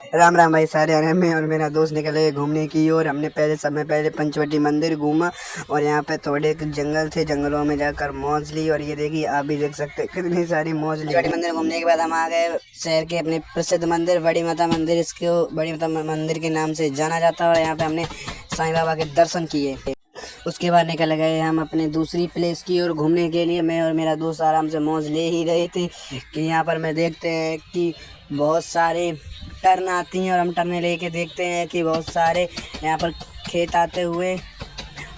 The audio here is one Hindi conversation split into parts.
राम राम भाई सारे। और मैं और मेरा दोस्त निकले घूमने की ओर। हमने पहले समय पहले पंचवटी मंदिर घूमा और यहाँ पे थोड़े जंगल थे, जंगलों में जाकर मौज ली। और ये देखिए, आप भी देख सकते हैं कितनी सारी मौज ली। पंचवटी मंदिर घूमने के बाद हम आ गए शहर के अपने प्रसिद्ध मंदिर बड़ी माता मंदिर। इसको बड़ी माता मंदिर के नाम से जाना जाता है और यहाँ पे हमने साईं बाबा के दर्शन किए। उसके बाद निकल गए हम अपने दूसरी प्लेस की ओर घूमने के लिए। मैं और मेरा दोस्त आराम से मौज ले ही रहे थे कि यहाँ पर मैं देखते हैं कि बहुत सारे टर्न आती हैं और हम टर्न लेके देखते हैं कि बहुत सारे यहाँ पर खेत आते हुए।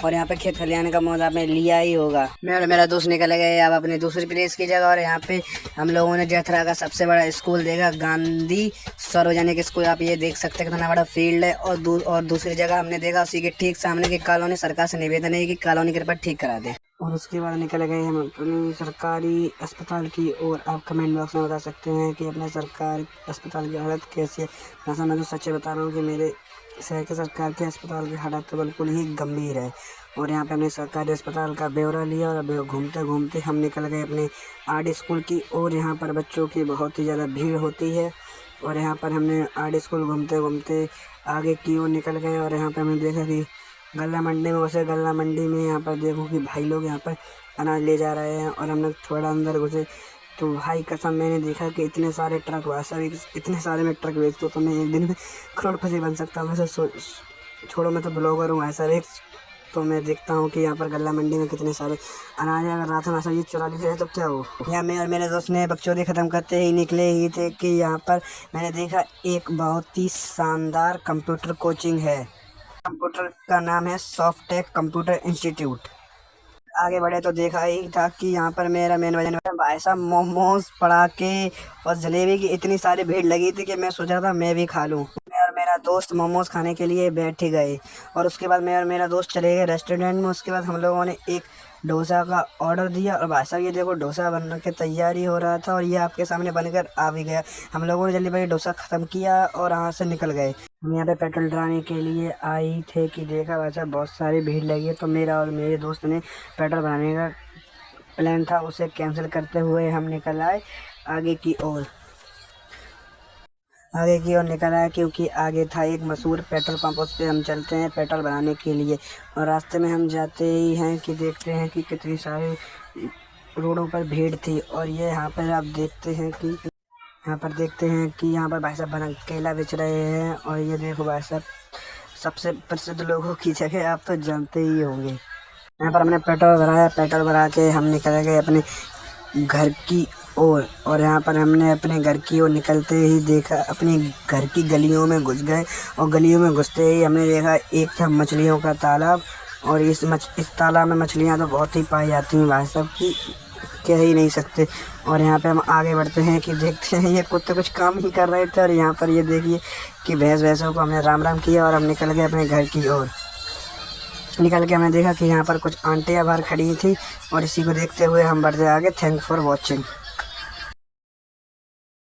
और यहाँ पे खेत खलियान का मौज आपने लिया ही होगा। मैं और मेरा दोस्त निकल गए अब अपने दूसरी प्लेस की जगह। और यहाँ पे हम लोगों ने जथरा का सबसे बड़ा स्कूल देखा, गांधी सार्वजनिक स्कूल। आप ये देख सकते हैं कितना बड़ा फील्ड है। और दूसरी जगह हमने देखा उसी के ठीक सामने की कॉलोनी। सरकार से निवेदन है कि कॉलोनी कृपया ठीक करा दे। और उसके बाद निकल गए हम अपनी सरकारी अस्पताल की ओर। आप कमेंट बॉक्स में बता सकते हैं कि अपने सरकारी अस्पताल की हालत कैसी है। वैसा मैं तो सच्चे बता रहा हूँ कि मेरे शहर के सरकार के अस्पताल की हालत तो बिल्कुल ही गंभीर है। और यहाँ पे हमने सरकारी अस्पताल का ब्यौरा लिया और अब घूमते घूमते हम निकल गए अपने आर्ट स्कूल की ओर। यहाँ पर बच्चों की बहुत ही ज़्यादा भीड़ होती है। और यहाँ पर हमने आर्ट स्कूल घूमते घूमते आगे की ओर निकल गए। और यहाँ पर हमने देखा कि गल्ला मंडी में घुसे। गल्ला मंडी में यहाँ पर देखो कि भाई लोग यहाँ पर अनाज ले जा रहे हैं। और हम लोग थोड़ा अंदर घुसे तो भाई कसम मैंने देखा कि इतने सारे ट्रक, वैसा भी इतने सारे में ट्रक बेच दो तो मैं एक दिन में करोड़पति बन सकता हूँ। वैसे छोड़ो, मैं तो ब्लॉगर हूँ। ऐसा भी तो मैं देखता हूँ कि यहाँ पर गल्ला मंडी में कितने सारे अनाज है। अगर रात में ऐसा ये चुरा लेते हैं तो क्या हो। यहाँ मैं और मेरे दोस्त ने बकचोदी ख़त्म करते ही निकले ही थे कि यहाँ पर मैंने देखा एक बहुत ही शानदार कंप्यूटर कोचिंग है। कंप्यूटर का नाम है सॉफ्टेक कंप्यूटर इंस्टीट्यूट। आगे बढ़े तो देखा ही था कि यहाँ पर मेरा मेन वजन भाई साहब मोमोज, पड़ाके और जलेबी की इतनी सारी भीड़ लगी थी कि मैं सोचा था मैं भी खा लूँ। मैं और मेरा दोस्त मोमोज खाने के लिए बैठ ही गए। और उसके बाद मैं और मेरा दोस्त चले गए रेस्टोरेंट में। उसके बाद हम लोगों ने एक डोसा का ऑर्डर दिया। और भाई साहब ये देखो डोसा बनने की तैयारी हो रहा था और ये आपके सामने बनकर आ भी गया। हम लोगों ने जल्दी भाई डोसा ख़त्म किया और वहाँ से निकल गए। हम यहाँ पे पेट्रोल डलाने के लिए आए थे कि देखा वैसा बहुत सारी भीड़ लगी है। तो मेरा और मेरे दोस्त ने पेट्रोल भराने का प्लान था उसे कैंसिल करते हुए हम निकल आए आगे की ओर। निकल आए क्योंकि आगे था एक मशहूर पेट्रोल पंप। उस पर हम चलते हैं पेट्रोल भराने के लिए। और रास्ते में हम जाते ही हैं कि देखते हैं कि कितनी सारी रोडों पर भीड़ थी। और ये यहाँ पर आप देखते हैं कि यहाँ पर भाई साहब बना केला बेच रहे हैं। और ये देखो भाई साहब सबसे प्रसिद्ध लोगों की जगह आप तो जानते ही होंगे। यहाँ पर हमने पेट्रोल भराया। पेट्रोल भरा के हम निकल गए अपने घर की ओर। और यहाँ पर हमने अपने घर की ओर निकलते ही देखा अपने घर की गलियों में घुस गए। और गलियों में घुसते ही हमने देखा एक था मछलियों का तालाब। और इस तालाब में मछलियाँ तो बहुत ही पाई जाती हैं भाई साहब की कह ही नहीं सकते। और यहाँ पे हम आगे बढ़ते हैं कि देखते हैं ये कुत्ते कुछ काम ही कर रहे थे। और यहाँ पर ये देखिए कि भैंसों को हमने राम राम किया और हम निकल गए अपने घर की ओर। निकल के हमने देखा कि यहाँ पर कुछ आंटियाँ बाहर खड़ी थी और इसी को देखते हुए हम बढ़ते आगे। Thank for watching.